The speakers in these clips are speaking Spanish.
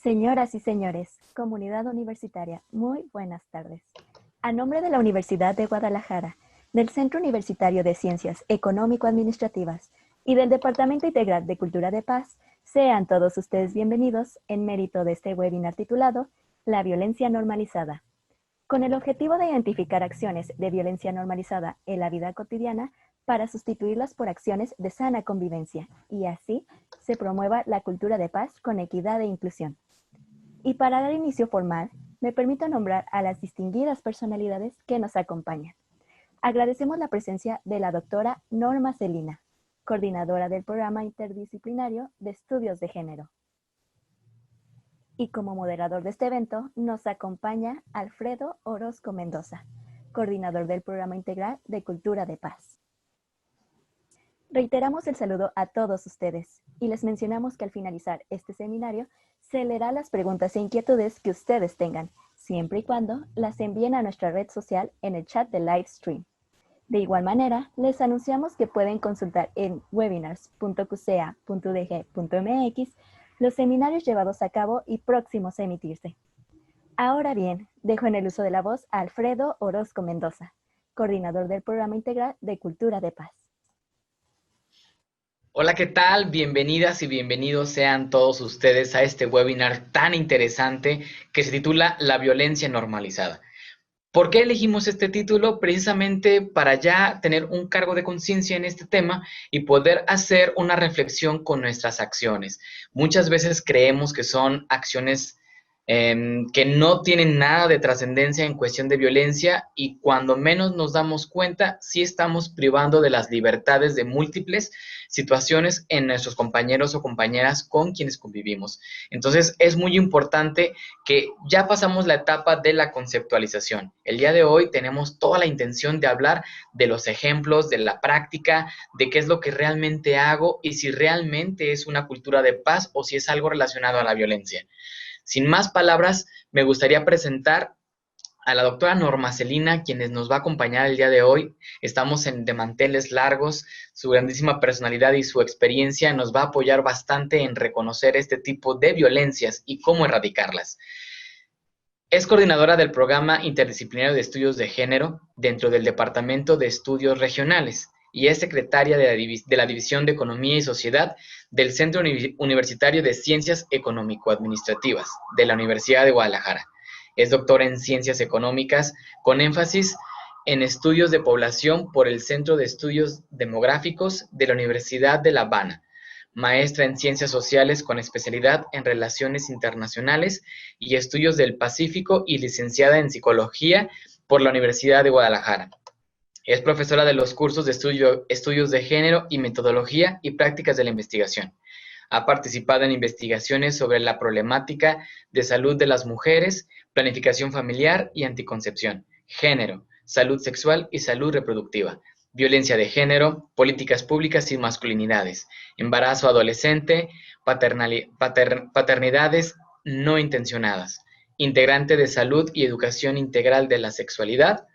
Señoras y señores, comunidad universitaria, muy buenas tardes. A nombre de la Universidad de Guadalajara, del Centro Universitario de Ciencias Económico-Administrativas y del Departamento Integral de Cultura de Paz, sean todos ustedes bienvenidos en mérito de este webinar titulado La violencia normalizada. Con el objetivo de identificar acciones de violencia normalizada en la vida cotidiana para sustituirlas por acciones de sana convivencia y así se promueva la cultura de paz con equidad e inclusión. Y para dar inicio formal, me permito nombrar a las distinguidas personalidades que nos acompañan. Agradecemos la presencia de la doctora Norma Celina, coordinadora del Programa Interdisciplinario de Estudios de Género. Y como moderador de este evento nos acompaña Alfredo Orozco Mendoza, coordinador del Programa Integral de Cultura de Paz. Reiteramos el saludo a todos ustedes y les mencionamos que al finalizar este seminario se leerán las preguntas e inquietudes que ustedes tengan, siempre y cuando las envíen a nuestra red social en el chat de live stream. De igual manera, les anunciamos que pueden consultar en webinars.qca.udg.mx los seminarios llevados a cabo y próximos a emitirse. Ahora bien, dejo en el uso de la voz a Alfredo Orozco Mendoza, coordinador del Programa Integral de Cultura de Paz. Hola, ¿qué tal? Bienvenidas y bienvenidos sean todos ustedes a este webinar tan interesante que se titula La violencia normalizada. ¿Por qué elegimos este título? Precisamente para ya tener un cargo de conciencia en este tema y poder hacer una reflexión con nuestras acciones. Muchas veces creemos que son acciones que no tienen nada de trascendencia en cuestión de violencia y cuando menos nos damos cuenta, sí estamos privando de las libertades de múltiples situaciones en nuestros compañeros o compañeras con quienes convivimos. Entonces, es muy importante que ya pasamos la etapa de la conceptualización. El día de hoy tenemos toda la intención de hablar de los ejemplos, de la práctica, de qué es lo que realmente hago y si realmente es una cultura de paz o si es algo relacionado a la violencia. Sin más palabras, me gustaría presentar a la doctora Norma Celina, quienes nos va a acompañar el día de hoy. Estamos de manteles largos, su grandísima personalidad y su experiencia nos va a apoyar bastante en reconocer este tipo de violencias y cómo erradicarlas. Es coordinadora del Programa Interdisciplinario de Estudios de Género dentro del Departamento de Estudios Regionales y es secretaria de la División de Economía y Sociedad del Centro Universitario de Ciencias Económico-Administrativas de la Universidad de Guadalajara. Es doctora en Ciencias Económicas con énfasis en Estudios de Población por el Centro de Estudios Demográficos de la Universidad de La Habana. Maestra en Ciencias Sociales con especialidad en Relaciones Internacionales y Estudios del Pacífico y licenciada en Psicología por la Universidad de Guadalajara. Es profesora de los cursos de Estudios de Género y Metodología y Prácticas de la Investigación. Ha participado en investigaciones sobre la problemática de salud de las mujeres, planificación familiar y anticoncepción, género, salud sexual y salud reproductiva, violencia de género, políticas públicas y masculinidades, embarazo adolescente, paternidades no intencionadas, integrante de salud y educación integral de la sexualidad,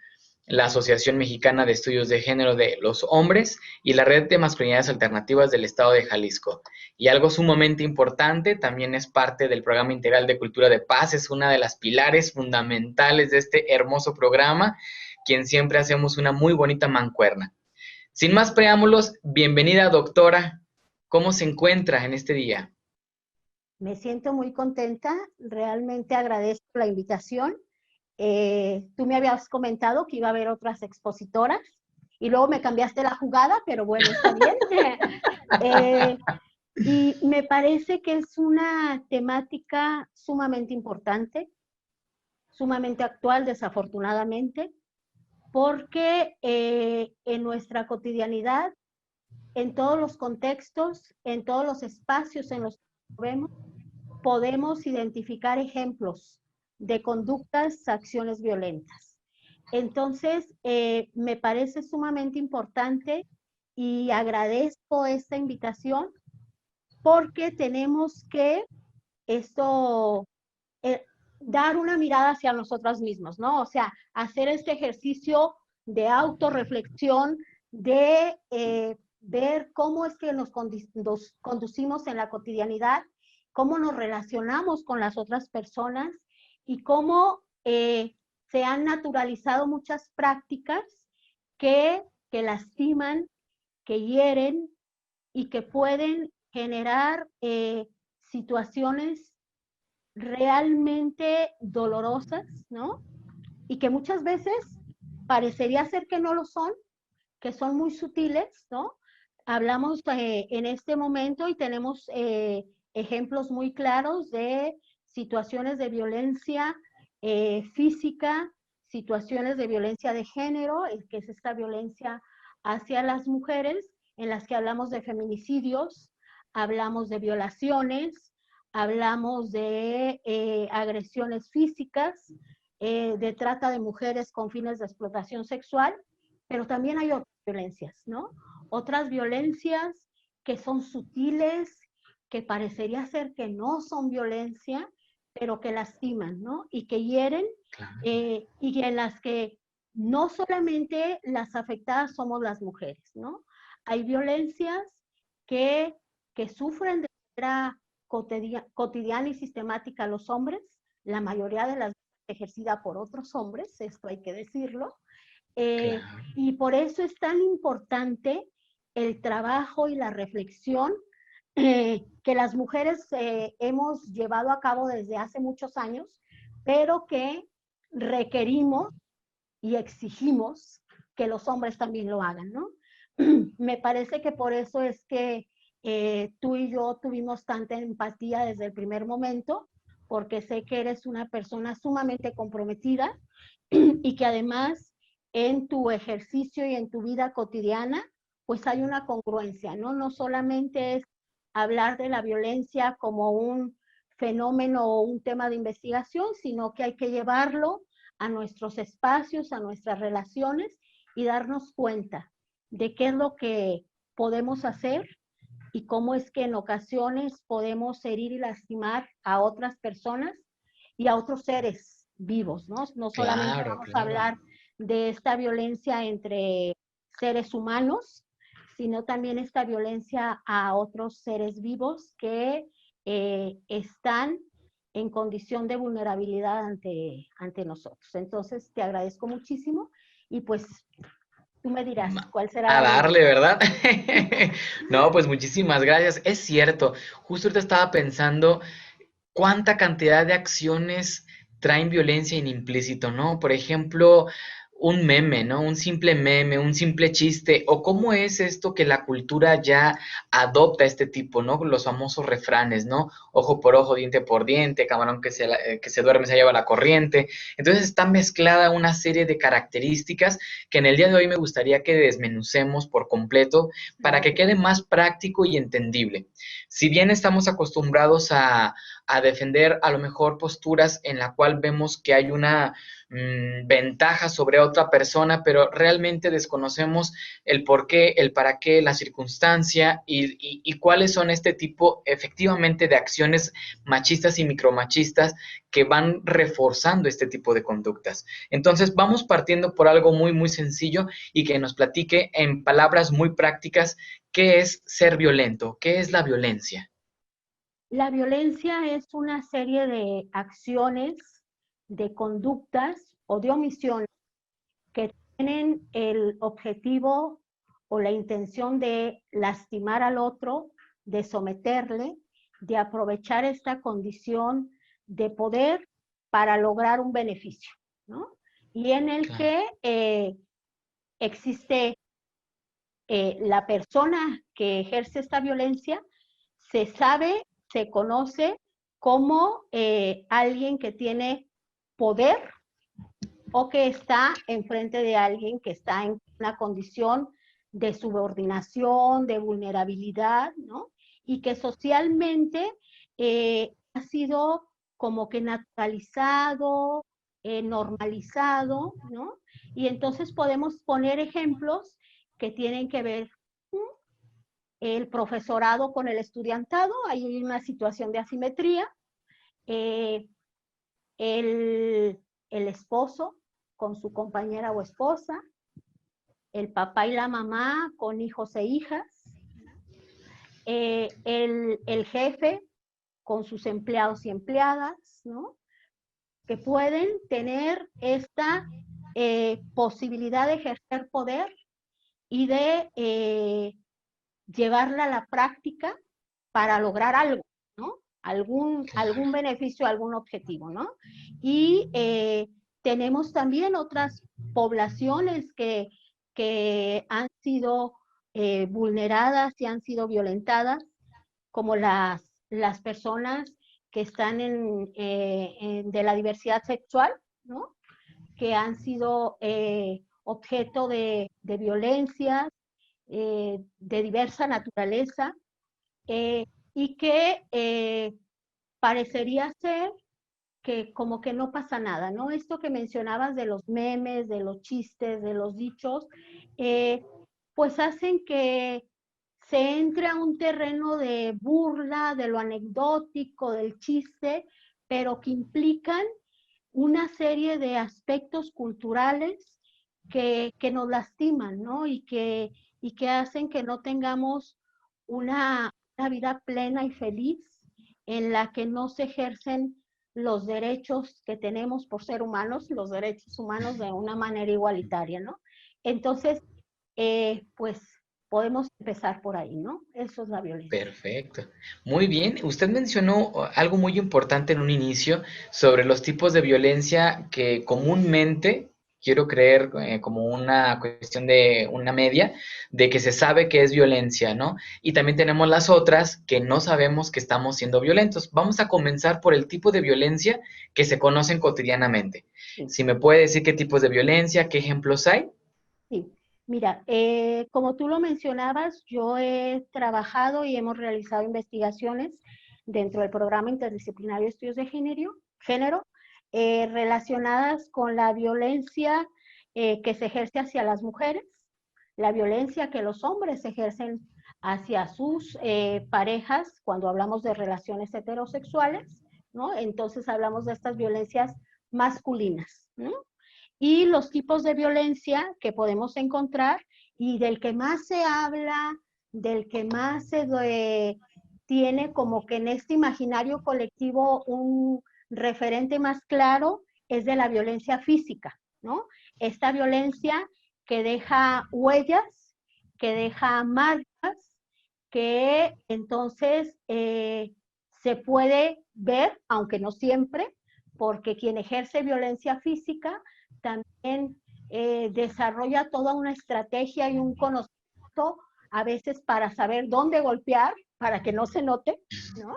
la Asociación Mexicana de Estudios de Género de los Hombres y la Red de Masculinidades Alternativas del Estado de Jalisco. Y algo sumamente importante, también es parte del Programa Integral de Cultura de Paz, es una de las pilares fundamentales de este hermoso programa, quien siempre hacemos una muy bonita mancuerna. Sin más preámbulos, bienvenida doctora, ¿cómo se encuentra en este día? Me siento muy contenta, realmente agradezco la invitación. Tú me habías comentado que iba a haber otras expositoras y luego me cambiaste la jugada, pero bueno, está bien. Y me parece que es una temática sumamente importante, sumamente actual, desafortunadamente, porque en nuestra cotidianidad, en todos los contextos, en todos los espacios en los que nos movemos, podemos identificar ejemplos de conductas, acciones violentas. Entonces, me parece sumamente importante y agradezco esta invitación porque tenemos que dar una mirada hacia nosotros mismos, ¿no? O sea, hacer este ejercicio de autorreflexión, de ver cómo es que nos conducimos en la cotidianidad cómo nos relacionamos con las otras personas y cómo se han naturalizado muchas prácticas que lastiman, que hieren y que pueden generar situaciones realmente dolorosas, ¿no? Y que muchas veces parecería ser que no lo son, que son muy sutiles, ¿no? Hablamos en este momento y tenemos ejemplos muy claros de situaciones de violencia física, situaciones de violencia de género, que es esta violencia hacia las mujeres, en las que hablamos de feminicidios, hablamos de violaciones, hablamos de agresiones físicas, de trata de mujeres con fines de explotación sexual, pero también hay otras violencias, ¿no? Otras violencias que son sutiles, que parecería ser que no son violencia, pero que lastiman, ¿no? Y que hieren, y en las que no solamente las afectadas somos las mujeres, ¿no? Hay violencias que sufren de manera cotidiana y sistemática los hombres, la mayoría de las veces ejercida por otros hombres, esto hay que decirlo, Claro. y por eso es tan importante el trabajo y la reflexión que las mujeres hemos llevado a cabo desde hace muchos años, pero que requerimos y exigimos que los hombres también lo hagan, ¿no? Me parece que por eso es que tú y yo tuvimos tanta empatía desde el primer momento, porque sé que eres una persona sumamente comprometida y que además en tu ejercicio y en tu vida cotidiana, pues hay una congruencia, ¿no? No solamente es hablar de la violencia como un fenómeno o un tema de investigación, sino que hay que llevarlo a nuestros espacios, a nuestras relaciones y darnos cuenta de qué es lo que podemos hacer y cómo es que en ocasiones podemos herir y lastimar a otras personas y a otros seres vivos, ¿no? No solamente Claro, vamos a claro. hablar de esta violencia entre seres humanos, sino también esta violencia a otros seres vivos que están en condición de vulnerabilidad ante nosotros. Entonces, te agradezco muchísimo y pues tú me dirás cuál será A la darle, dinámica. ¿verdad? No, pues muchísimas gracias. Es cierto, justo ahorita estaba pensando cuánta cantidad de acciones traen violencia en implícito, ¿no? Por ejemplo, un meme, ¿no? Un simple meme, un simple chiste, o cómo es esto que la cultura ya adopta este tipo, ¿no? Los famosos refranes, ¿no? Ojo por ojo, diente por diente, camarón que se duerme se lleva la corriente. Entonces está mezclada una serie de características que en el día de hoy me gustaría que desmenucemos por completo para que quede más práctico y entendible. Si bien estamos acostumbrados a defender a lo mejor posturas en la cual vemos que hay una ventaja sobre otra persona, pero realmente desconocemos el por qué, el para qué, la circunstancia y cuáles son este tipo efectivamente de acciones machistas y micromachistas que van reforzando este tipo de conductas. Entonces vamos partiendo por algo muy, muy sencillo y que nos platique en palabras muy prácticas qué es ser violento, qué es la violencia. La violencia es una serie de acciones, de conductas o de omisiones que tienen el objetivo o la intención de lastimar al otro, de someterle, de aprovechar esta condición de poder para lograr un beneficio, ¿no? Y en el Claro. que existe la persona que ejerce esta violencia, se sabe, se conoce como alguien que tiene poder o que está enfrente de alguien que está en una condición de subordinación, de vulnerabilidad, ¿no? Y que socialmente ha sido como que naturalizado, normalizado, ¿no? Y entonces podemos poner ejemplos que tienen que ver el profesorado con el estudiantado, hay una situación de asimetría, eh, el, el esposo con su compañera o esposa, el papá y la mamá con hijos e hijas, el jefe con sus empleados y empleadas, ¿no? Que pueden tener esta posibilidad de ejercer poder y de llevarla a la práctica para lograr algo, ¿no? Algún beneficio, algún objetivo, ¿no? Y tenemos también otras poblaciones que han sido vulneradas y han sido violentadas, como las personas que están de la diversidad sexual, ¿no? Que han sido objeto de violencias de diversa naturaleza, y que parecería ser que como que no pasa nada, ¿no? Esto que mencionabas de los memes, de los chistes, de los dichos, pues hacen que se entre a un terreno de burla, de lo anecdótico, del chiste, pero que implican una serie de aspectos culturales que nos lastiman, ¿no? Y que hacen que no tengamos una vida plena y feliz en la que no se ejercen los derechos que tenemos por ser humanos, los derechos humanos de una manera igualitaria, ¿no? Entonces, pues podemos empezar por ahí, ¿no? Eso es la violencia. Perfecto. Muy bien. Usted mencionó algo muy importante en un inicio sobre los tipos de violencia que comúnmente, quiero creer, como una cuestión de una media, de que se sabe que es violencia, ¿no? Y también tenemos las otras que no sabemos que estamos siendo violentos. Vamos a comenzar por el tipo de violencia que se conocen cotidianamente. Sí. Si me puede decir qué tipos de violencia, qué ejemplos hay. Sí, mira, como tú lo mencionabas, yo he trabajado y hemos realizado investigaciones dentro del programa interdisciplinario de estudios de género relacionadas con la violencia que se ejerce hacia las mujeres, la violencia que los hombres ejercen hacia sus parejas cuando hablamos de relaciones heterosexuales, ¿no? Entonces hablamos de estas violencias masculinas, ¿no? Y los tipos de violencia que podemos encontrar y del que más se habla, del que más se tiene como que en este imaginario colectivo un referente más claro es de la violencia física, ¿no? Esta violencia que deja huellas, que deja marcas, que entonces se puede ver, aunque no siempre, porque quien ejerce violencia física también desarrolla toda una estrategia y un conocimiento a veces para saber dónde golpear para que no se note, ¿no?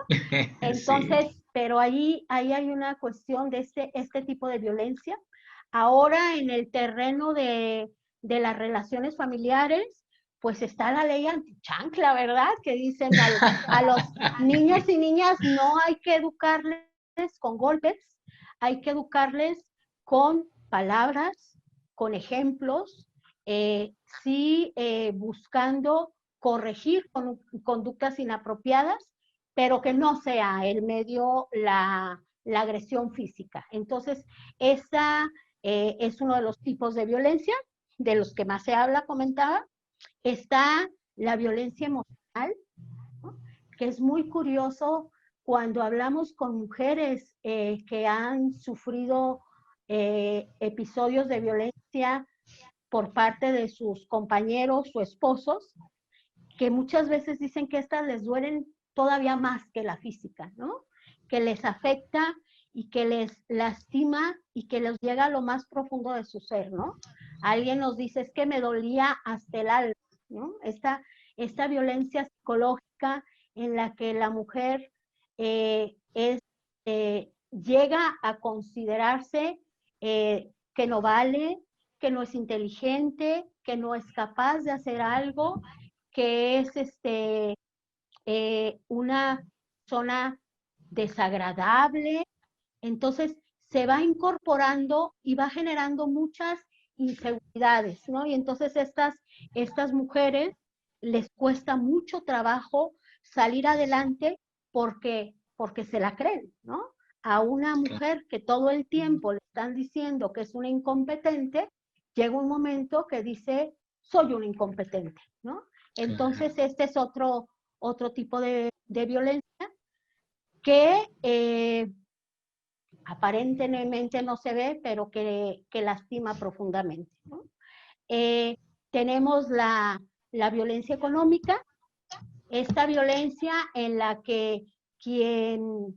Entonces, Sí. pero ahí hay una cuestión de este tipo de violencia. Ahora en el terreno de las relaciones familiares, pues está la ley antichancla, ¿verdad? Que dicen a los niños y niñas no hay que educarles con golpes, hay que educarles con palabras, con ejemplos, sí buscando corregir conductas inapropiadas, pero que no sea el medio la agresión física. Entonces, esa es uno de los tipos de violencia de los que más se habla, comentaba. Está la violencia emocional, ¿no? Que es muy curioso cuando hablamos con mujeres que han sufrido episodios de violencia por parte de sus compañeros o esposos, que muchas veces dicen que estas les duelen todavía más que la física, ¿no? Que les afecta y que les lastima y que les llega a lo más profundo de su ser, ¿no? Alguien nos dice, es que me dolía hasta el alma, ¿no? Esta violencia psicológica en la que la mujer llega a considerarse que no vale, que no es inteligente, que no es capaz de hacer algo, que es una persona desagradable. Entonces se va incorporando y va generando muchas inseguridades, ¿no? Y entonces estas mujeres les cuesta mucho trabajo salir adelante porque se la creen, ¿no? A una mujer que todo el tiempo le están diciendo que es una incompetente, llega un momento que dice, soy una incompetente, ¿no? Entonces este es otro tipo de violencia. que aparentemente no se ve, pero que lastima profundamente, ¿no? Tenemos la violencia económica, esta violencia en la que quien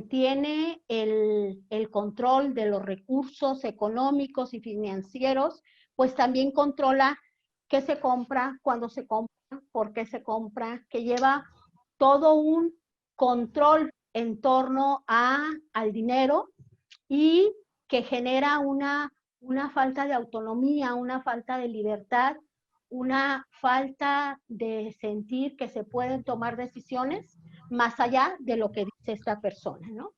tiene el control de los recursos económicos y financieros, pues también controla qué se compra, cuándo se compra, por qué se compra, que lleva todo un control en torno al dinero y que genera una falta de autonomía, una falta de libertad, una falta de sentir que se pueden tomar decisiones más allá de lo que dice esta persona, ¿no?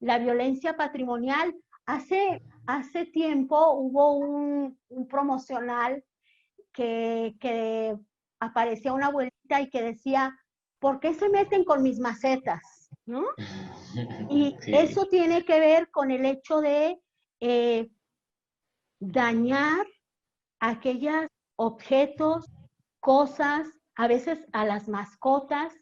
La violencia patrimonial, hace tiempo hubo un promocional que aparecía una abuelita y que decía, ¿por qué se meten con mis macetas? ¿No? Y Sí. eso tiene que ver con el hecho de dañar aquellos objetos, cosas, a veces a las mascotas,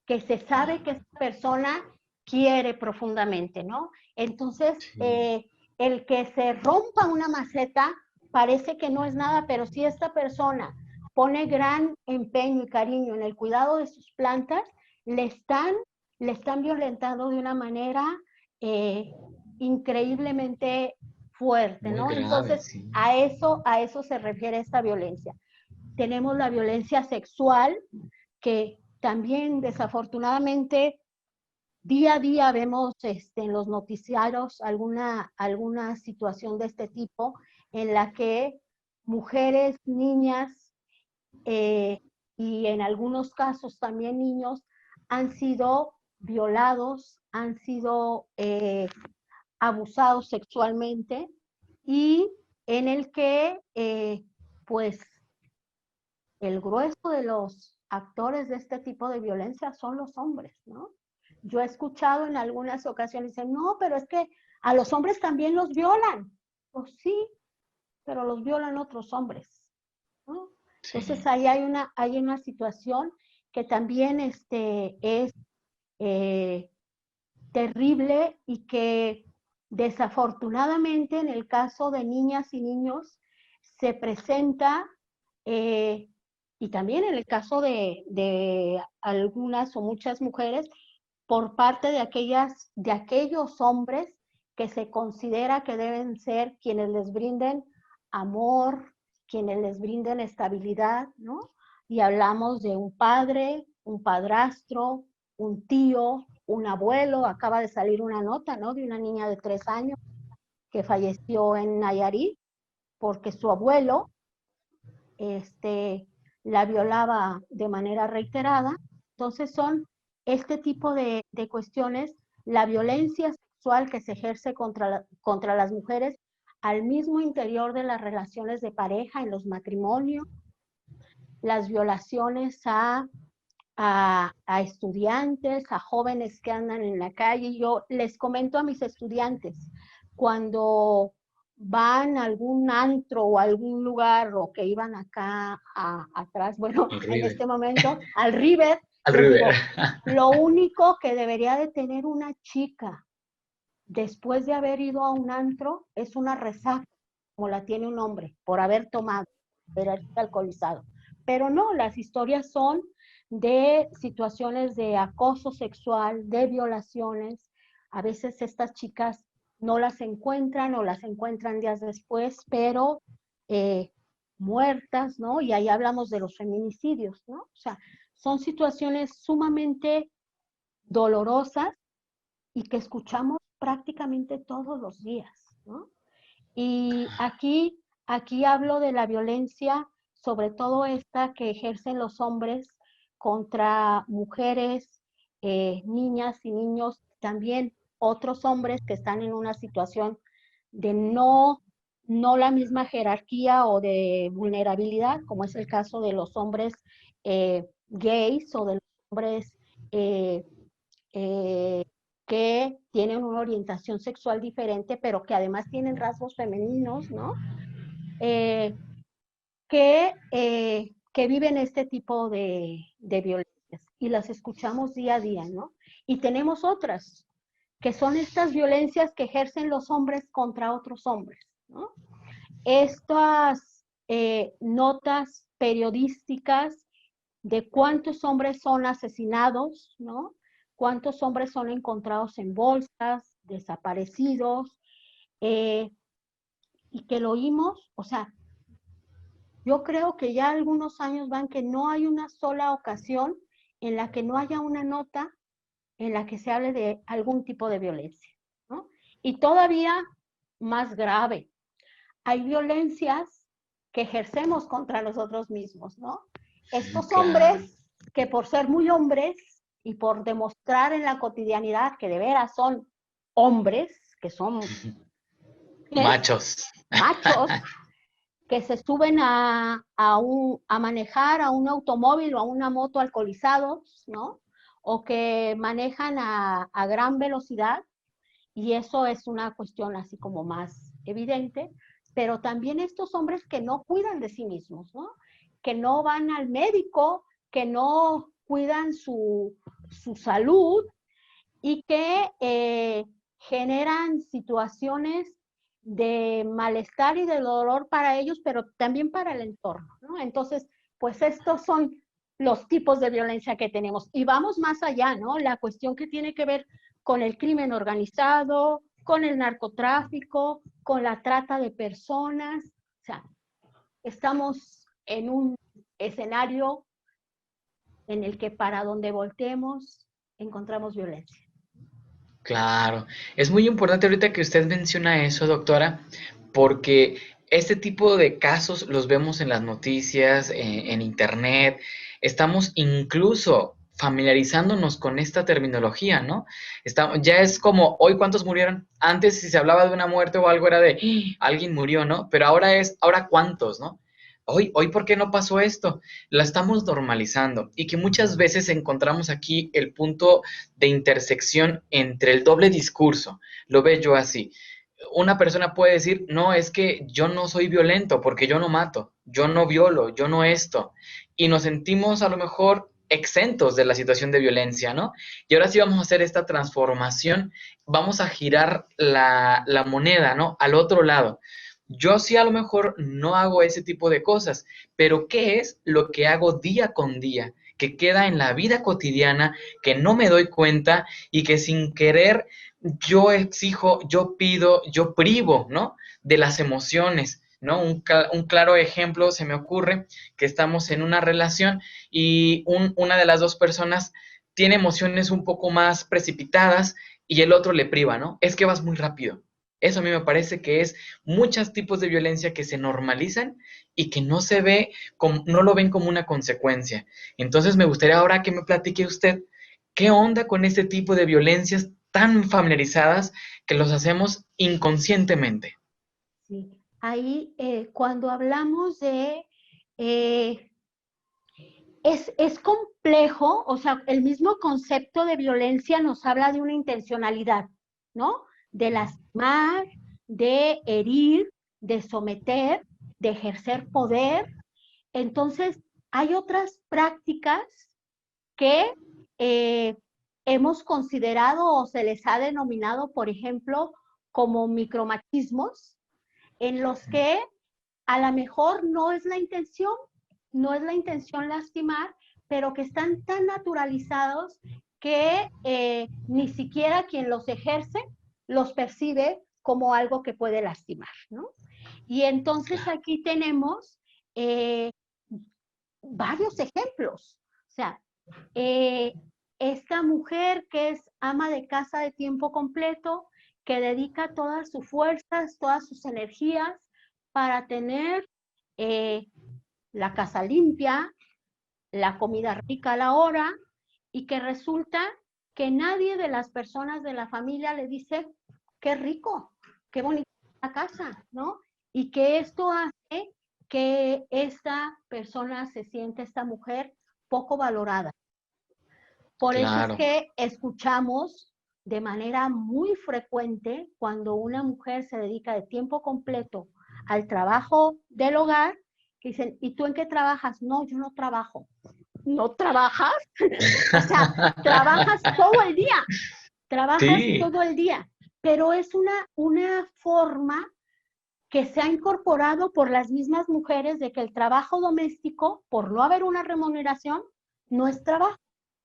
que se sabe que esta persona quiere profundamente, ¿no? Entonces, Sí. el que se rompa una maceta parece que no es nada, pero si esta persona pone gran empeño y cariño en el cuidado de sus plantas, le están violentando de una manera increíblemente fuerte, Muy ¿no? grave, Entonces, sí. a eso se refiere esta violencia. Tenemos la violencia sexual, que también desafortunadamente día a día vemos en los noticiarios alguna situación de este tipo en la que mujeres, niñas y en algunos casos también niños han sido violados, han sido abusados sexualmente y en el que pues el grueso de los actores de este tipo de violencia son los hombres, ¿no? Yo he escuchado en algunas ocasiones, dicen, no, pero es que a los hombres también los violan. Pues sí, pero los violan otros hombres, ¿no? Sí. Entonces ahí hay una situación que también es terrible y que desafortunadamente en el caso de niñas y niños se presenta y también en el caso de algunas o muchas mujeres por parte de aquellos hombres que se considera que deben ser quienes les brinden amor, quienes les brinden estabilidad, ¿no? Y hablamos de un padre, un padrastro, un tío, un abuelo. Acaba de salir una nota, ¿no? De una niña de 3 años que falleció en Nayarit porque su abuelo la violaba de manera reiterada. Entonces son este tipo de cuestiones, la violencia sexual que se ejerce contra las mujeres al mismo interior de las relaciones de pareja, en los matrimonios, las violaciones a estudiantes, a jóvenes que andan en la calle. Yo les comento a mis estudiantes, cuando van a algún antro o a algún lugar o que iban acá atrás, bueno, en este momento, al River, Al les River. digo, lo único que debería de tener una chica después de haber ido a un antro es una resaca, como la tiene un hombre, por haber tomado, por haber alcoholizado. Pero no, las historias son de situaciones de acoso sexual, de violaciones. A veces estas chicas no las encuentran o las encuentran días después, pero muertas, ¿no? Y ahí hablamos de los feminicidios, ¿no? O sea, son situaciones sumamente dolorosas y que escuchamos prácticamente todos los días, ¿no? Y aquí hablo de la violencia, sobre todo esta que ejercen los hombres contra mujeres, niñas y niños, también otros hombres que están en una situación de no la misma jerarquía o de vulnerabilidad, como es el caso de los hombres gays o de los hombres eh, eh, que tienen una orientación sexual diferente, pero que además tienen rasgos femeninos, ¿no? Eh, que viven este tipo de violencias y las escuchamos día a día, ¿no? Y tenemos otras, que son estas violencias que ejercen los hombres contra otros hombres, ¿no? Estas notas periodísticas de cuántos hombres son asesinados, ¿no? Cuántos hombres son encontrados en bolsas, desaparecidos, y que lo oímos, o sea, yo creo que ya algunos años van que no hay una sola ocasión en la que no haya una nota en la que se hable de algún tipo de violencia, ¿no? Y todavía más grave, hay violencias que ejercemos contra nosotros mismos, ¿no? Estos hombres que por ser muy hombres y por demostrar en la cotidianidad que de veras son hombres, que son machos, que se suben a manejar a un automóvil o a una moto alcoholizados, ¿no? O que manejan a gran velocidad, y eso es una cuestión así como más evidente, pero también estos hombres que no cuidan de sí mismos, ¿no? Que no van al médico, que no cuidan su salud y que generan situaciones de malestar y de dolor para ellos, pero también para el entorno, ¿no? Entonces, pues estos son los tipos de violencia que tenemos. Y vamos más allá, ¿no? La cuestión que tiene que ver con el crimen organizado, con el narcotráfico, con la trata de personas. O sea, estamos en un escenario en el que para donde volteemos encontramos violencia. Claro, es muy importante ahorita que usted menciona eso, doctora, porque este tipo de casos los vemos en las noticias, en internet, estamos incluso familiarizándonos con esta terminología, ¿no? Ya es como, hoy cuántos murieron, antes si se hablaba de una muerte o algo era de, "Ah, alguien murió, ¿no? Pero ahora es, ahora cuántos, ¿no? Hoy, ¿por qué no pasó esto? La estamos normalizando y que muchas veces encontramos aquí el punto de intersección entre el doble discurso. Lo veo yo así. Una persona puede decir, no, es que yo no soy violento porque yo no mato, yo no violo, yo no esto. Y nos sentimos a lo mejor exentos de la situación de violencia, ¿no? Y ahora sí vamos a hacer esta transformación, vamos a girar la moneda, ¿no? Al otro lado. Yo sí a lo mejor no hago ese tipo de cosas, pero ¿qué es lo que hago día con día? Que queda en la vida cotidiana, que no me doy cuenta y que sin querer yo exijo, yo pido, yo privo, ¿no? De las emociones, ¿no? Un claro ejemplo se me ocurre que estamos en una relación y una de las dos personas tiene emociones un poco más precipitadas y el otro le priva, ¿no? Es que vas muy rápido. Eso a mí me parece que es muchos tipos de violencia que se normalizan y que no se ve, no lo ven como una consecuencia. Entonces me gustaría ahora que me platique usted qué onda con este tipo de violencias tan familiarizadas que los hacemos inconscientemente. Sí. Ahí, cuando hablamos de es complejo, o sea, el mismo concepto de violencia nos habla de una intencionalidad, ¿no? De lastimar, de herir, de someter, de ejercer poder. Entonces, hay otras prácticas que hemos considerado o se les ha denominado, por ejemplo, como micromachismos, en los que a lo mejor no es la intención lastimar, pero que están tan naturalizados que ni siquiera quien los ejerce los percibe como algo que puede lastimar, ¿no? Y entonces aquí tenemos varios ejemplos. O sea, esta mujer que es ama de casa de tiempo completo, que dedica todas sus fuerzas, todas sus energías para tener la casa limpia, la comida rica a la hora, y que resulta que nadie de las personas de la familia le dice, qué rico, qué bonita la casa, ¿no? Y que esto hace que esta persona se siente, esta mujer, poco valorada. Por eso es Claro. que escuchamos de manera muy frecuente cuando una mujer se dedica de tiempo completo al trabajo del hogar, que dicen, ¿y tú en qué trabajas? No, yo no trabajo. no trabajas, o sea, trabajas todo el día, Sí, pero es una forma que se ha incorporado por las mismas mujeres de que el trabajo doméstico, por no haber una remuneración, no es trabajo,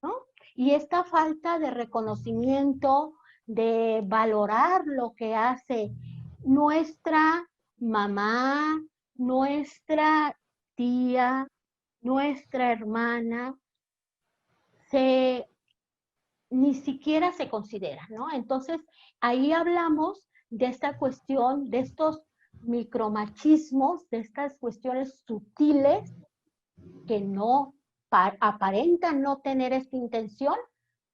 ¿no? Y esta falta de reconocimiento, de valorar lo que hace nuestra mamá, nuestra tía, nuestra hermana, se, ni siquiera se considera, ¿no? Entonces, ahí hablamos de esta cuestión, de estos micromachismos, de estas cuestiones sutiles que no aparentan no tener esta intención,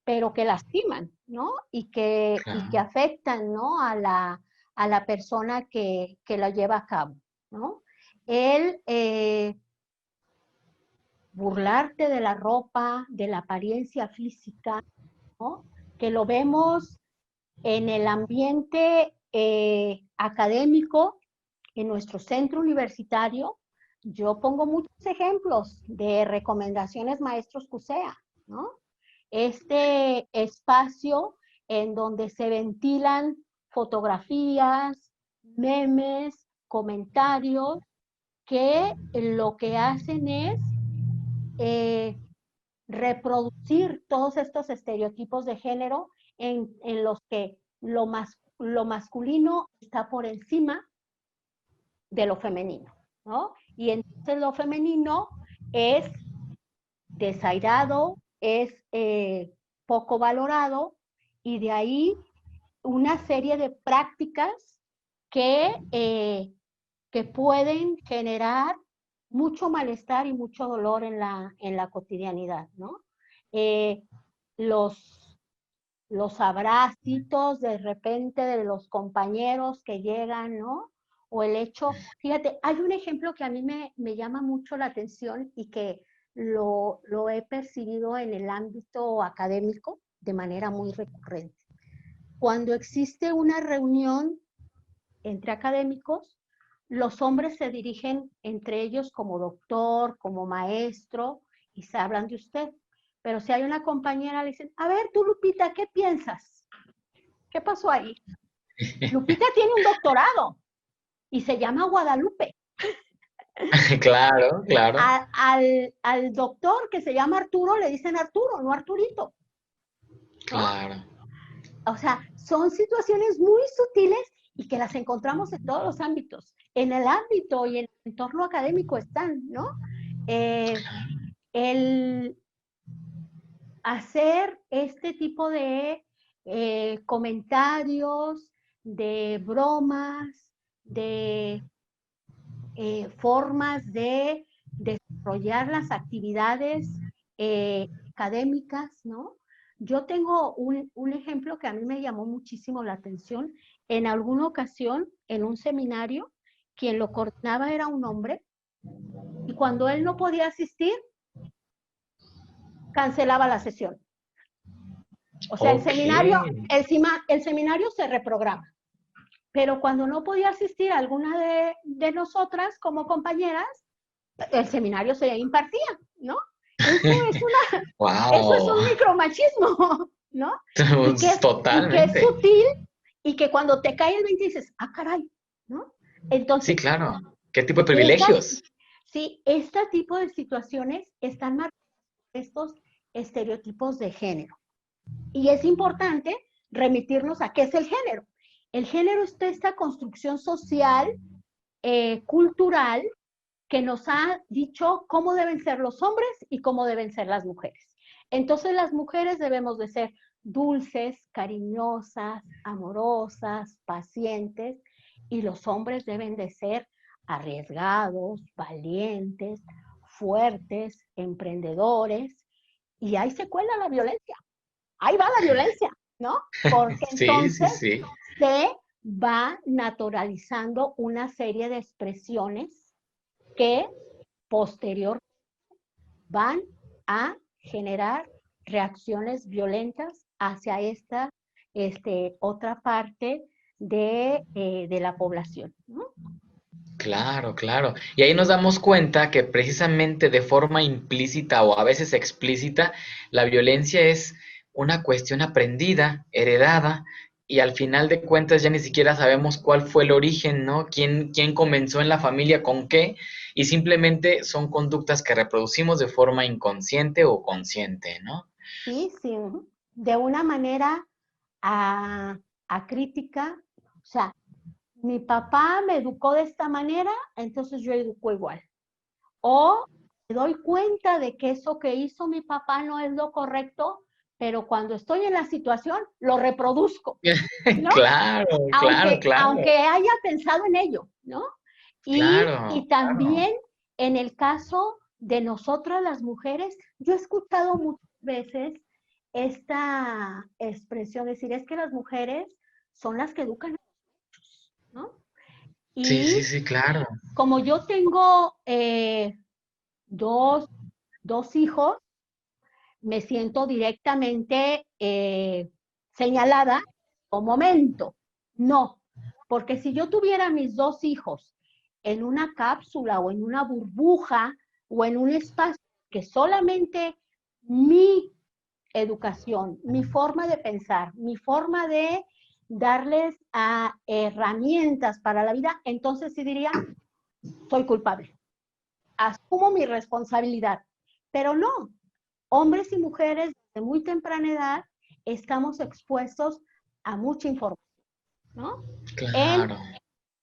pero que lastiman, ¿no? Y que claro. afectan, ¿no? A la persona que la lleva a cabo, ¿no? El burlarte de la ropa, de la apariencia física, ¿no? Que lo vemos en el ambiente académico, en nuestro centro universitario. Yo pongo muchos ejemplos de recomendaciones maestros CUSEA, ¿no? Este espacio en donde se ventilan fotografías, memes, comentarios, que lo que hacen es eh, reproducir todos estos estereotipos de género en los que lo masculino está por encima de lo femenino, ¿no? Y entonces lo femenino es desairado, es poco valorado, y de ahí una serie de prácticas que pueden generar mucho malestar y mucho dolor en la cotidianidad, ¿no? Eh, los, los abracitos de repente de los compañeros que llegan, ¿no? O el hecho, fíjate, hay un ejemplo que a mí me llama mucho la atención y que lo he percibido en el ámbito académico de manera muy recurrente. Cuando existe una reunión entre académicos, los hombres se dirigen entre ellos como doctor, como maestro, y se hablan de usted. Pero si hay una compañera, le dicen, a ver, tú, Lupita, ¿qué piensas? ¿Qué pasó ahí? Lupita tiene un doctorado y se llama Guadalupe. Claro, claro, Al doctor que se llama Arturo le dicen Arturo, no Arturito, ¿no? claro. O sea, son situaciones muy sutiles y que las encontramos en todos los ámbitos. En el ámbito y en el entorno académico están, ¿no? El hacer este tipo de comentarios, de bromas, de formas de desarrollar las actividades académicas, ¿no? Yo tengo un ejemplo que a mí me llamó muchísimo la atención. En alguna ocasión, en un seminario, quien lo coordinaba era un hombre, y cuando él no podía asistir, cancelaba la sesión. O sea, Ok. el seminario se reprograma, pero cuando no podía asistir a alguna de nosotras como compañeras, el seminario se impartía, ¿no? Eso es eso es Wow. un micromachismo, ¿no? Y que es Totalmente. sutil, y que cuando te cae el 20 dices, ah, caray, ¿no? Sí, Entonces, claro. ¿Qué tipo de estas, privilegios? sí, este tipo de situaciones están marcadas estos estereotipos de género. Y es importante remitirnos a qué es el género. El género es esta construcción social, cultural, que nos ha dicho cómo deben ser los hombres y cómo deben ser las mujeres. Entonces las mujeres debemos de ser dulces, cariñosas, amorosas, pacientes, y los hombres deben de ser arriesgados, valientes, fuertes, emprendedores, y ahí se cuela la violencia, ahí va la violencia, ¿no? Porque Sí, sí, entonces sí. se va naturalizando una serie de expresiones que posterior van a generar reacciones violentas hacia esta otra parte de la población, ¿no? Claro, claro. Y ahí nos damos cuenta que precisamente de forma implícita o a veces explícita, la violencia es una cuestión aprendida, heredada, y al final de cuentas ya ni siquiera sabemos cuál fue el origen, ¿no? ¿Quién comenzó en la familia con qué? Y simplemente son conductas que reproducimos de forma inconsciente o consciente, ¿no? Sí, sí, de una manera a, crítica, o sea, mi papá me educó de esta manera, entonces yo educo igual. O me doy cuenta de que eso que hizo mi papá no es lo correcto, pero cuando estoy en la situación lo reproduzco, ¿no? Claro, claro, claro, Aunque haya pensado en ello, ¿no? claro, Y claro. también en el caso de nosotras las mujeres, yo he escuchado muchas veces esta expresión, decir, es que las mujeres son las que educan, ¿no? Sí, sí, Y sí, claro. como yo tengo dos, dos hijos, me siento directamente señalada o momento. No, porque si yo tuviera mis dos hijos en una cápsula o en una burbuja o en un espacio que solamente mi educación, mi forma de pensar, mi forma de darles a herramientas para la vida, entonces sí diría, soy culpable, asumo mi responsabilidad. Pero no, hombres y mujeres de muy temprana edad estamos expuestos a mucha información, ¿no? En, Claro.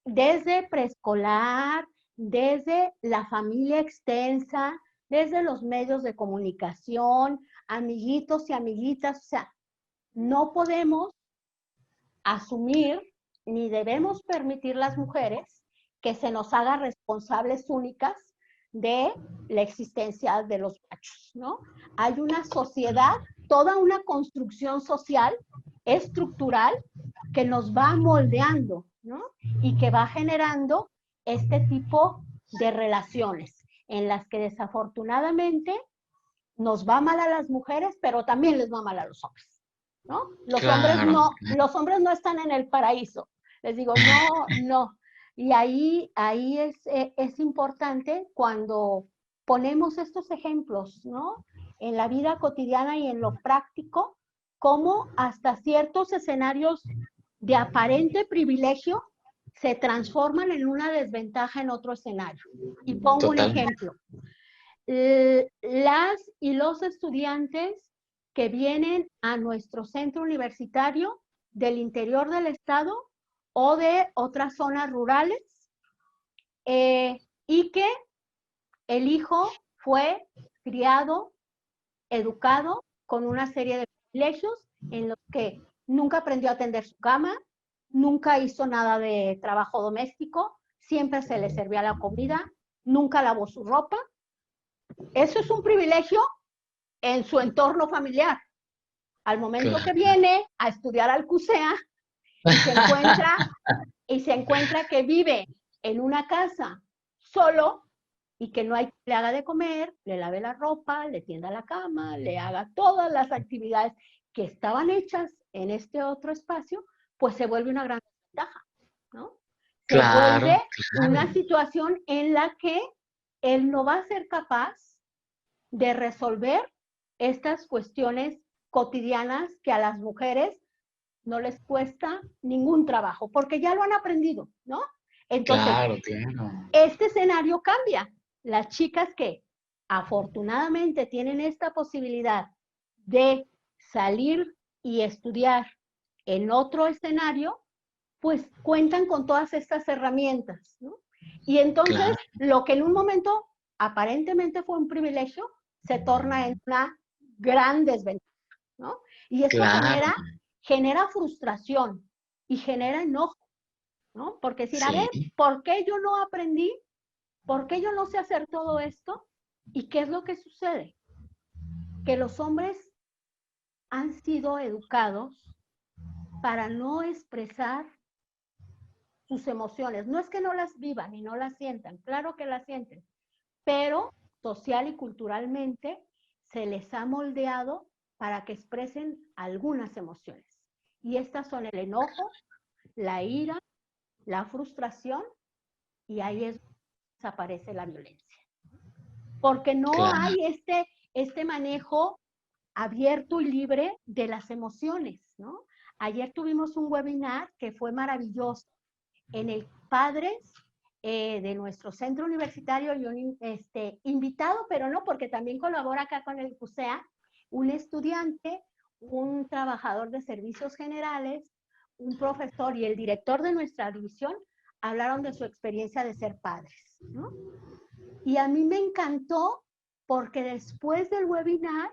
desde preescolar, desde la familia extensa, desde los medios de comunicación, amiguitos y amiguitas, o sea, no podemos asumir ni debemos permitir las mujeres que se nos haga responsables únicas de la existencia de los machos, ¿no? Hay una sociedad, toda una construcción social, estructural, que nos va moldeando, ¿no? Y que va generando este tipo de relaciones en las que desafortunadamente nos va mal a las mujeres, pero también les va mal a los hombres, ¿no? Claro, Los hombres no están en el paraíso. Les digo, no, no. Y ahí es importante cuando ponemos estos ejemplos, ¿no? En la vida cotidiana y en lo práctico, cómo hasta ciertos escenarios de aparente privilegio se transforman en una desventaja en otro escenario. Y pongo un totalmente. ejemplo. Las y los estudiantes que vienen a nuestro centro universitario del interior del estado o de otras zonas rurales y que el hijo fue criado, educado con una serie de privilegios en los que nunca aprendió a tender su cama, nunca hizo nada de trabajo doméstico, siempre se le servía la comida, nunca lavó su ropa. Eso es un privilegio en su entorno familiar. Al momento que Claro. viene a estudiar al CUSEA y se encuentra que vive en una casa solo y que no hay que le haga de comer, le lave la ropa, le tienda la cama, le haga todas las actividades que estaban hechas en este otro espacio, pues se vuelve una gran ventaja, ¿no? Se vuelve Claro, una claro. situación en la que él no va a ser capaz de resolver estas cuestiones cotidianas que a las mujeres no les cuesta ningún trabajo, porque ya lo han aprendido, ¿no? Entonces, Claro, claro. este escenario cambia. Las chicas que afortunadamente tienen esta posibilidad de salir y estudiar en otro escenario, pues cuentan con todas estas herramientas, ¿no? Y entonces, Claro, lo que en un momento aparentemente fue un privilegio, se torna en una gran desventaja, ¿no? Y eso claro. genera frustración y genera enojo, ¿no? Porque decir, a ver, Sí, ¿por qué yo no aprendí? ¿Por qué yo no sé hacer todo esto? ¿Y qué es lo que sucede? Que los hombres han sido educados para no expresar sus emociones. No es que no las vivan y no las sientan, claro que las sienten, pero social y culturalmente se les ha moldeado para que expresen algunas emociones. Y estas son el enojo, la ira, la frustración y ahí es donde desaparece la violencia. Porque no Claro. hay este manejo abierto y libre de las emociones, ¿no? Ayer tuvimos un webinar que fue maravilloso, en el padres de nuestro centro universitario y un invitado, pero no, porque también colabora acá con el CUSEA, un estudiante, un trabajador de servicios generales, un profesor y el director de nuestra división hablaron de su experiencia de ser padres, ¿no? Y a mí me encantó porque después del webinar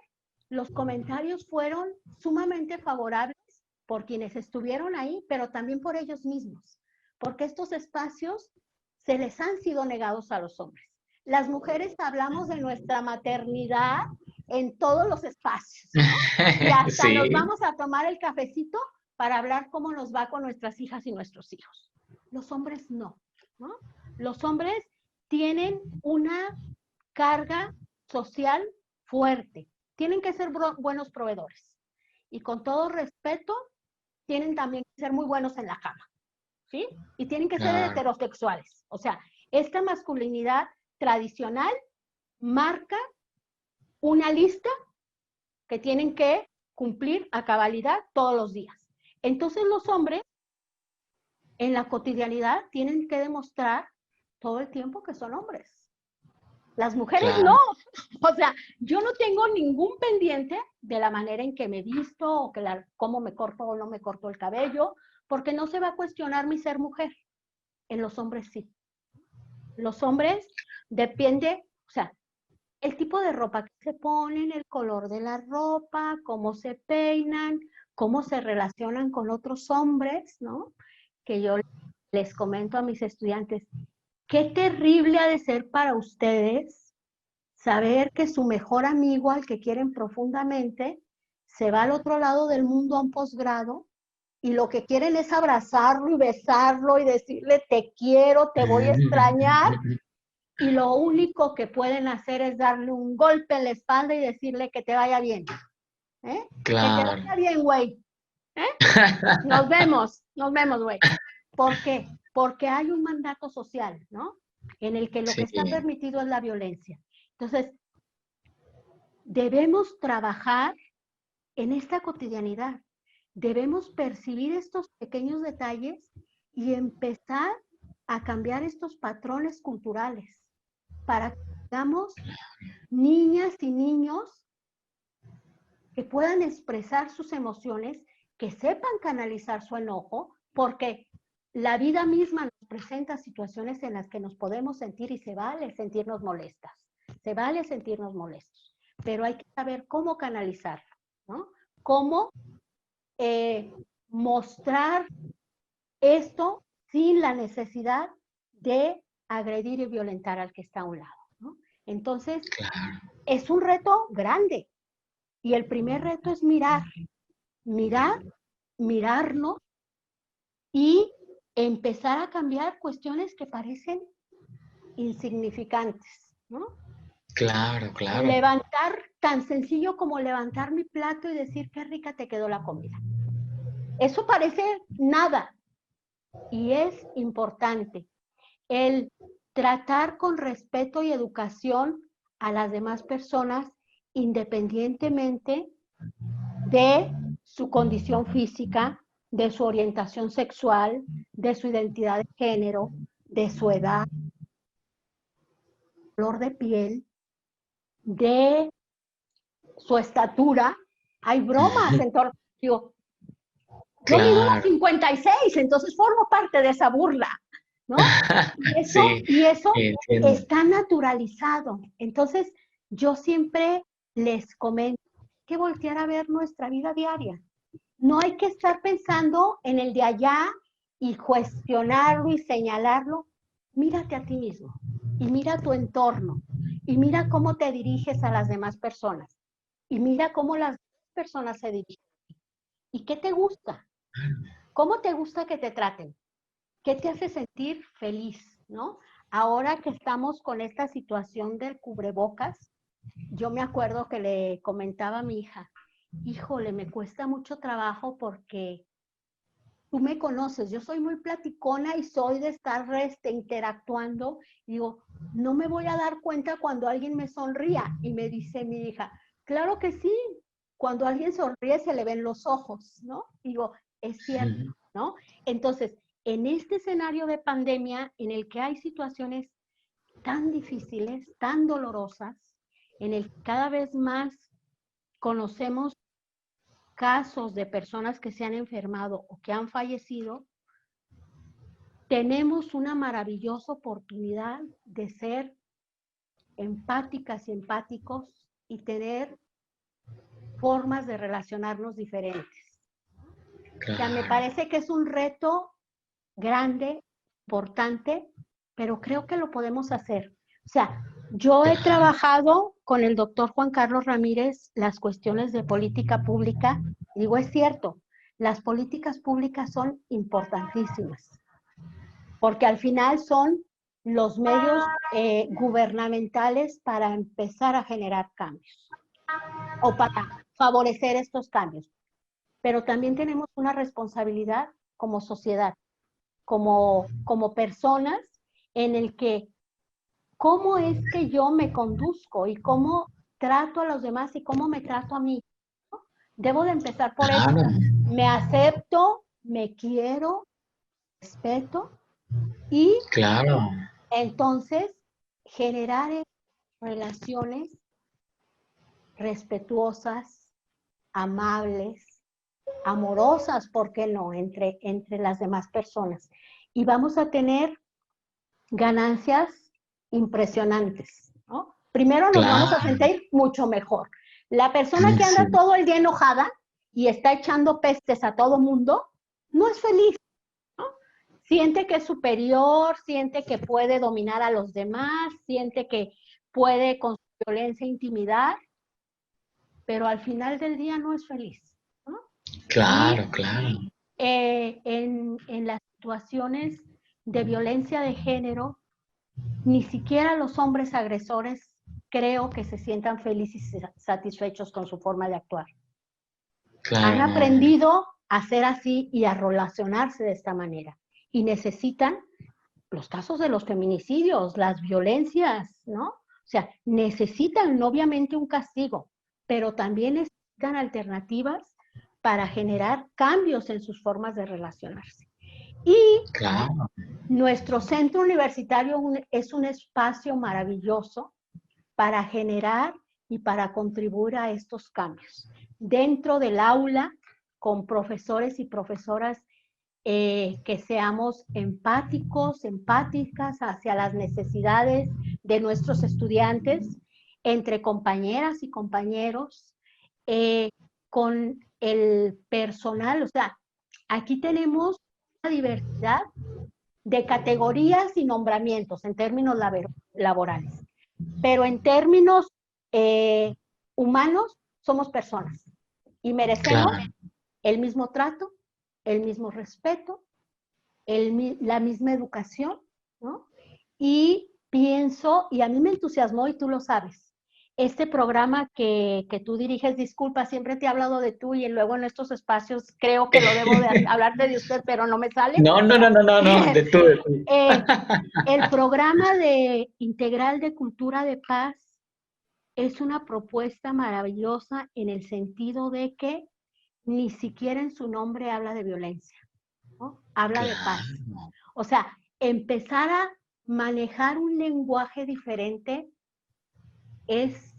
los comentarios fueron sumamente favorables por quienes estuvieron ahí, pero también por ellos mismos, porque estos espacios se les han sido negados a los hombres. Las mujeres hablamos de nuestra maternidad en todos los espacios, ¿no? Y hasta Sí. nos vamos a tomar el cafecito para hablar cómo nos va con nuestras hijas y nuestros hijos. Los hombres no, ¿no? Los hombres tienen una carga social fuerte. Tienen que ser buenos proveedores. Y con todo respeto, tienen también que ser muy buenos en la cama, ¿sí? Y tienen que ser heterosexuales. O sea, esta masculinidad tradicional marca una lista que tienen que cumplir a cabalidad todos los días. Entonces los hombres en la cotidianidad tienen que demostrar todo el tiempo que son hombres. Las mujeres no. O sea, yo no tengo ningún pendiente de la manera en que me visto o cómo me corto o no me corto el cabello, porque no se va a cuestionar mi ser mujer. En los hombres sí. Los hombres depende, o sea, el tipo de ropa que se ponen, el color de la ropa, cómo se peinan, cómo se relacionan con otros hombres, ¿no? Que yo les comento a mis estudiantes, qué terrible ha de ser para ustedes saber que su mejor amigo, al que quieren profundamente, se va al otro lado del mundo a un posgrado y lo que quieren es abrazarlo y besarlo y decirle te quiero, te voy a extrañar, y lo único que pueden hacer es darle un golpe en la espalda y decirle que te vaya bien. ¿Eh? Claro. Que te vaya bien, güey. Nos vemos, güey. ¿Por qué? Porque hay un mandato social, ¿no? En el que lo que está permitido es la violencia. Entonces, debemos trabajar en esta cotidianidad. Debemos percibir estos pequeños detalles y empezar a cambiar estos patrones culturales para que tengamos niñas y niños que puedan expresar sus emociones, que sepan canalizar su enojo, porque la vida misma nos presenta situaciones en las que nos podemos sentir y se vale sentirnos molestas, se vale sentirnos molestos, pero hay que saber cómo canalizarlo, ¿no? Cómo mostrar esto sin la necesidad de agredir y violentar al que está a un lado, ¿no? Entonces, es un reto grande. Y el primer reto es mirarnos y empezar a cambiar cuestiones que parecen insignificantes, ¿no? Claro. Levantar, tan sencillo como levantar mi plato y decir qué rica te quedó la comida. Eso parece nada y es importante. El tratar con respeto y educación a las demás personas independientemente de su condición física, de su orientación sexual, de su identidad de género, de su edad, color de piel, de su estatura. Hay bromas en torno. Yo mido 1,56, entonces formo parte de esa burla, ¿no? Y eso está naturalizado. Entonces, yo siempre les comento que voltear a ver nuestra vida diaria. No hay que estar pensando en el de allá y cuestionarlo y señalarlo. Mírate a ti mismo y mira tu entorno y mira cómo te diriges a las demás personas y mira cómo las personas se dirigen. ¿Y qué te gusta? ¿Cómo te gusta que te traten? ¿Qué te hace sentir feliz? ¿No? Ahora que estamos con esta situación del cubrebocas, yo me acuerdo que le comentaba a mi hija, híjole, me cuesta mucho trabajo porque tú me conoces, yo soy muy platicona y soy de estar interactuando. Digo, no me voy a dar cuenta cuando alguien me sonría. Y me dice mi hija, claro que sí, cuando alguien sonríe se le ven los ojos, ¿no? Digo, es cierto, ¿no? Entonces, en este escenario de pandemia en el que hay situaciones tan difíciles, tan dolorosas, en el que cada vez más conocemos casos de personas que se han enfermado o que han fallecido, tenemos una maravillosa oportunidad de ser empáticas y empáticos y tener formas de relacionarnos diferentes. Claro. O sea, me parece que es un reto grande, importante, pero creo que lo podemos hacer. O sea, yo he trabajado con el doctor Juan Carlos Ramírez las cuestiones de política pública. Y digo, es cierto, las políticas públicas son importantísimas, porque al final son los medios gubernamentales para empezar a generar cambios o para favorecer estos cambios. Pero también tenemos una responsabilidad como sociedad, como personas, en el que cómo es que yo me conduzco y cómo trato a los demás y cómo me trato a mí, ¿no? Debo de empezar por eso. Me acepto, me quiero, respeto y Claro. entonces generar relaciones respetuosas, amables, amorosas, ¿por qué no?, entre las demás personas. Y vamos a tener ganancias impresionantes, ¿no? Primero nos vamos a sentir mucho mejor. La persona que anda todo el día enojada y está echando pestes a todo mundo, no es feliz, ¿no? Siente que es superior, siente que puede dominar a los demás, siente que puede con su violencia intimidar, pero al final del día no es feliz, ¿no? Claro, y, claro. En las situaciones de violencia de género, ni siquiera los hombres agresores creo que se sientan felices y satisfechos con su forma de actuar. Claro, Han aprendido a ser así y a relacionarse de esta manera. Y necesitan los casos de los feminicidios, las violencias, ¿no? O sea, necesitan obviamente un castigo, pero también necesitan alternativas para generar cambios en sus formas de relacionarse. Y claro. Nuestro centro universitario es un espacio maravilloso para generar y para contribuir a estos cambios. Dentro del aula, con profesores y profesoras que seamos empáticos, empáticas hacia las necesidades de nuestros estudiantes, entre compañeras y compañeros, con el personal. O sea, aquí tenemos una diversidad de categorías y nombramientos en términos laborales, pero en términos humanos somos personas y merecemos el mismo trato, el mismo respeto, la misma educación, ¿no? Y pienso, y a mí me entusiasmó, y tú lo sabes, este programa que tú diriges, disculpa, siempre te he hablado de tú y luego en estos espacios creo que lo debo de hablarte de usted, pero no me sale. No, de tú. El programa integral de cultura de paz es una propuesta maravillosa en el sentido de que ni siquiera en su nombre habla de violencia, ¿no? Habla de paz. O sea, empezar a manejar un lenguaje diferente es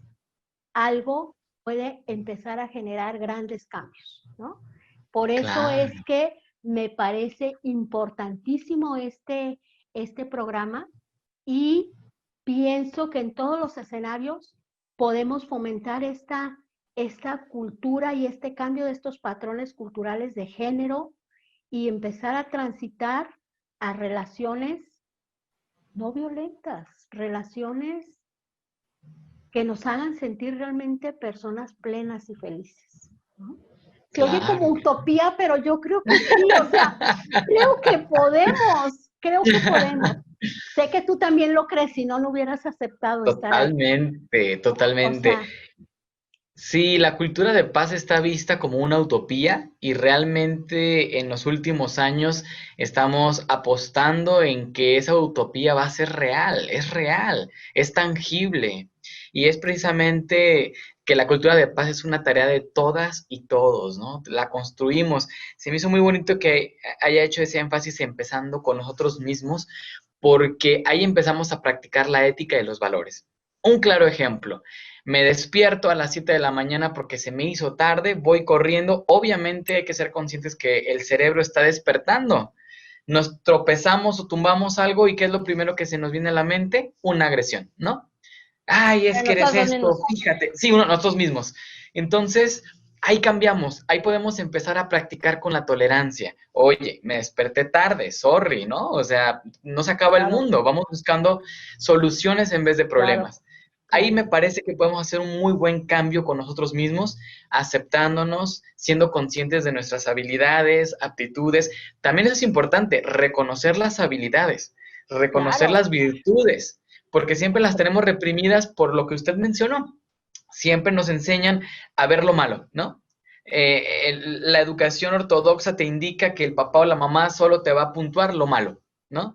algo que puede empezar a generar grandes cambios, ¿no? Por eso es que me parece importantísimo este programa y pienso que en todos los escenarios podemos fomentar esta cultura y este cambio de estos patrones culturales de género y empezar a transitar a relaciones no violentas, relaciones que nos hagan sentir realmente personas plenas y felices, ¿no? Se oye como utopía, pero yo creo que sí, o sea, creo que podemos. Sé que tú también lo crees, si no, no hubieras aceptado estar aquí. Totalmente. O sea, Sí, la cultura de paz está vista como una utopía y realmente en los últimos años estamos apostando en que esa utopía va a ser real, es tangible y es precisamente que la cultura de paz es una tarea de todas y todos, ¿no? La construimos. Se me hizo muy bonito que haya hecho ese énfasis empezando con nosotros mismos porque ahí empezamos a practicar la ética y los valores. Un claro ejemplo. Me despierto a las 7 de la mañana porque se me hizo tarde, voy corriendo. Obviamente hay que ser conscientes que el cerebro está despertando. Nos tropezamos o tumbamos algo y ¿qué es lo primero que se nos viene a la mente? Una agresión, ¿no? Ay, es De que eres nosotros esto, mismos. fíjate. Sí, nosotros mismos. Entonces, ahí cambiamos, ahí podemos empezar a practicar con la tolerancia. Oye, me desperté tarde, sorry, ¿no? O sea, no se acaba el Claro, mundo, vamos buscando soluciones en vez de claro, problemas. Ahí claro. me parece que podemos hacer un muy buen cambio con nosotros mismos, aceptándonos, siendo conscientes de nuestras habilidades, aptitudes. También eso es importante, reconocer las habilidades, reconocer Claro, las virtudes, porque siempre las tenemos reprimidas por lo que usted mencionó. Siempre nos enseñan a ver lo malo, ¿no? La educación ortodoxa te indica que el papá o la mamá solo te va a puntuar lo malo, ¿no?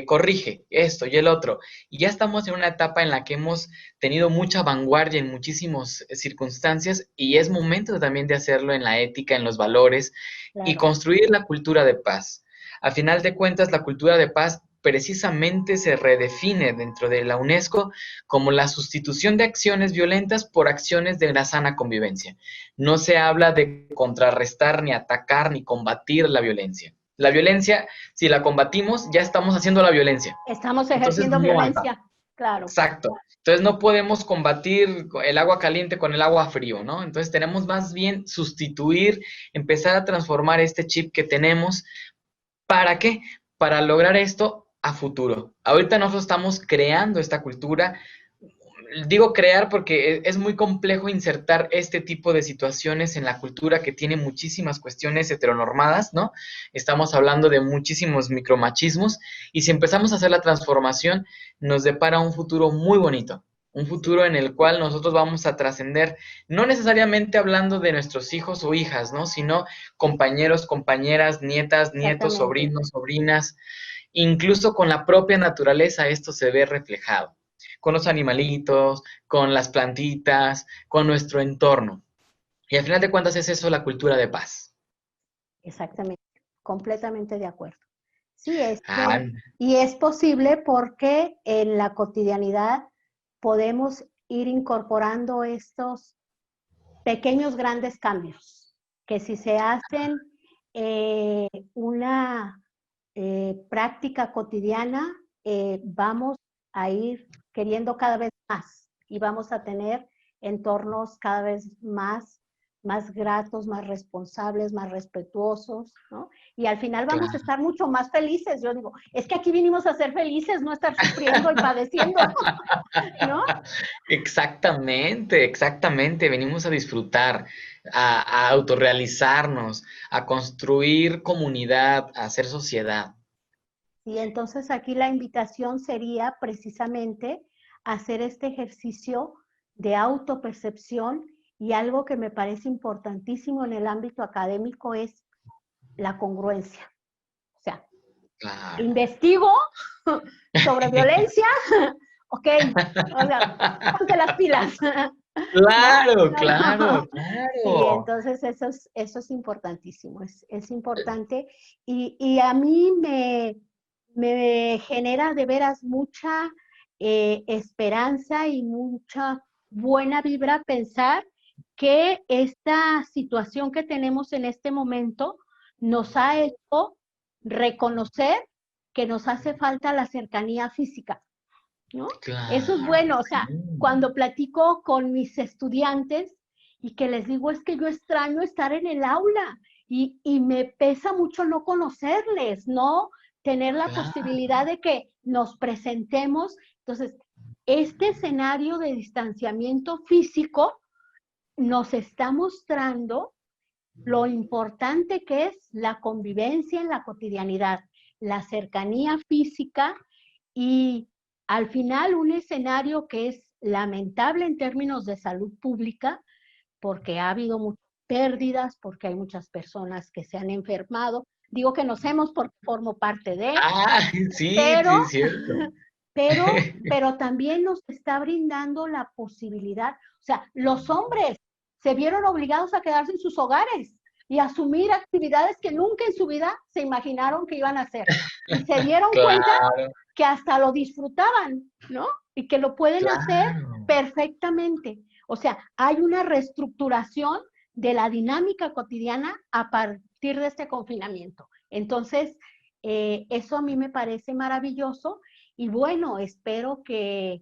Corrige esto y el otro. Y ya estamos en una etapa en la que hemos tenido mucha vanguardia en muchísimas circunstancias y es momento también de hacerlo en la ética, en los valores y claro. construir la cultura de paz. A final de cuentas, la cultura de paz precisamente se redefine dentro de la UNESCO como la sustitución de acciones violentas por acciones de la sana convivencia. No se habla de contrarrestar, ni atacar, ni combatir la violencia. La violencia, si la combatimos, ya estamos haciendo la violencia. Estamos Entonces ejerciendo no hay paz. violencia, claro. Exacto. Entonces no podemos combatir el agua caliente con el agua frío, ¿no? Entonces tenemos más bien sustituir, empezar a transformar este chip que tenemos. ¿Para qué? Para lograr esto a futuro. Ahorita nosotros estamos creando esta cultura. Digo crear porque es muy complejo insertar este tipo de situaciones en la cultura que tiene muchísimas cuestiones heteronormadas, ¿no? Estamos hablando de muchísimos micromachismos y si empezamos a hacer la transformación, nos depara un futuro muy bonito, un Sí, futuro en el cual nosotros vamos a trascender, no necesariamente hablando de nuestros hijos o hijas, ¿no? Sino compañeros, compañeras, nietas, nietos, exactamente. sobrinos, sobrinas, incluso con la propia naturaleza esto se ve reflejado con los animalitos, con las plantitas, con nuestro entorno. Y al final de cuentas es eso la cultura de paz. Exactamente, completamente de acuerdo. Sí, Ah, y es posible porque en la cotidianidad podemos ir incorporando estos pequeños, grandes cambios, que si se hacen una práctica cotidiana, vamos a ir queriendo cada vez más y vamos a tener entornos cada vez más gratos, más responsables, más respetuosos, ¿no? Y al final vamos a claro. estar mucho más felices. Yo digo, es que aquí vinimos a ser felices, no a estar sufriendo y padeciendo, ¿no? Exactamente, exactamente. Venimos a disfrutar, a autorrealizarnos, a construir comunidad, a hacer sociedad. Y entonces aquí la invitación sería precisamente hacer este ejercicio de autopercepción y algo que me parece importantísimo en el ámbito académico es la congruencia. O sea, Claro. investigo sobre violencia, ok, o sea, ponte las pilas, ¿no? Claro, No, claro, no. Sí, claro. entonces eso es importantísimo, es importante y a mí me genera de veras mucha esperanza y mucha buena vibra pensar que esta situación que tenemos en este momento nos ha hecho reconocer que nos hace falta la cercanía física, ¿no? Eso es Claro. bueno, o sea, cuando platico con mis estudiantes y que les digo es que yo extraño estar en el aula y me pesa mucho no conocerles, no tener la Claro. posibilidad de que nos presentemos. Entonces, este escenario de distanciamiento físico nos está mostrando lo importante que es la convivencia en la cotidianidad, la cercanía física y al final un escenario que es lamentable en términos de salud pública, porque ha habido muchas pérdidas, porque hay muchas personas que se han enfermado. Digo que nos hemos porque formo parte de, Ah, sí, pero, sí, cierto. pero también nos está brindando la posibilidad, o sea, los hombres se vieron obligados a quedarse en sus hogares y asumir actividades que nunca en su vida se imaginaron que iban a hacer. Y se dieron cuenta Claro, que hasta lo disfrutaban, ¿no? Y que lo pueden hacer claro. perfectamente. O sea, hay una reestructuración de la dinámica cotidiana a partir de este confinamiento. Entonces, eso a mí me parece maravilloso y bueno, espero que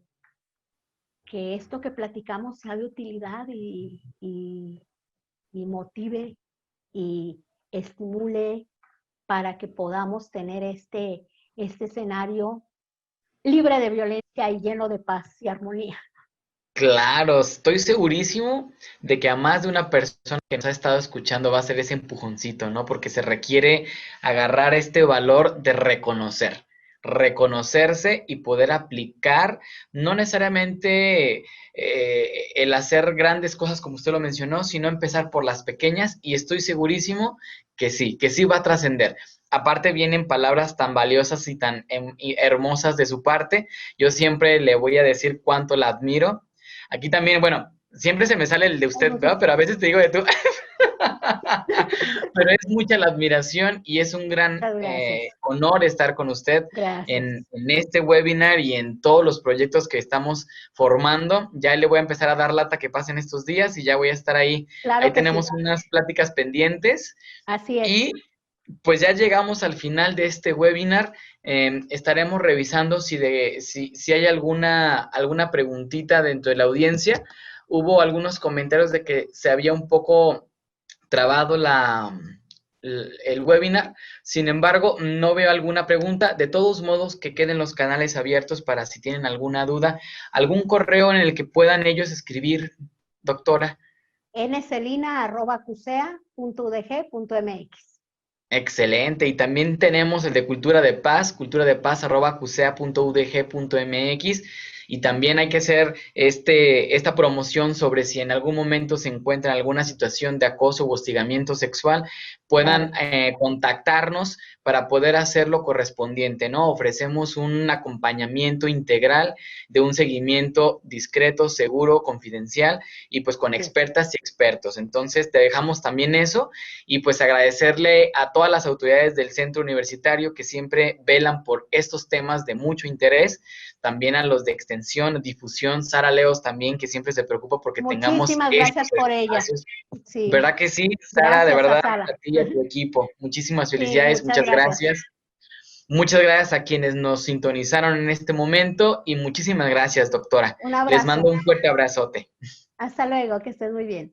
esto que platicamos sea de utilidad y motive y estimule para que podamos tener este escenario libre de violencia y lleno de paz y armonía. Claro, estoy segurísimo de que a más de una persona que nos ha estado escuchando va a ser ese empujoncito, ¿no? Porque se requiere agarrar este valor de reconocerse y poder aplicar, no necesariamente el hacer grandes cosas como usted lo mencionó, sino empezar por las pequeñas y estoy segurísimo que sí va a trascender. Aparte vienen palabras tan valiosas y tan y hermosas de su parte. Yo siempre le voy a decir cuánto la admiro. Aquí también, bueno, siempre se me sale el de usted, ¿verdad? Pero a veces te digo de tú. Pero es mucha la admiración y es un gran Muchas gracias. honor estar con usted Gracias. en este webinar y en todos los proyectos que estamos formando. Ya le voy a empezar a dar lata que pasen estos días y ya voy a estar ahí. Claro Ahí que sí. tenemos unas pláticas pendientes Así es. y pues ya llegamos al final de este webinar. Estaremos revisando si hay alguna preguntita dentro de la audiencia. Hubo algunos comentarios de que se había un poco trabado el webinar. Sin embargo, no veo alguna pregunta. De todos modos, que queden los canales abiertos para si tienen alguna duda, algún correo en el que puedan ellos escribir, doctora. ncelina@cusea.udg.mx. Excelente. Y también tenemos el de Cultura de Paz @cusea.udg.mx. Y también hay que hacer esta promoción sobre si en algún momento se encuentra en alguna situación de acoso o hostigamiento sexual, puedan contactarnos para poder hacer lo correspondiente, ¿no? Ofrecemos un acompañamiento integral de un seguimiento discreto, seguro, confidencial y pues con expertas y expertos. Entonces te dejamos también eso y pues agradecerle a todas las autoridades del centro universitario que siempre velan por estos temas de mucho interés, también a los de extensión, difusión, Sara Leos también, que siempre se preocupa porque tengamos Muchísimas estos gracias por ella. espacios. Sí. ¿Verdad que sí, Sara? De Gracias a verdad, Sara. a ti y a tu equipo. Muchísimas Sí, felicidades, muchas muchas gracias. gracias. Muchas gracias a quienes nos sintonizaron en este momento y muchísimas gracias, doctora. Un Les abrazo. mando un fuerte abrazote. Hasta luego, que estés muy bien.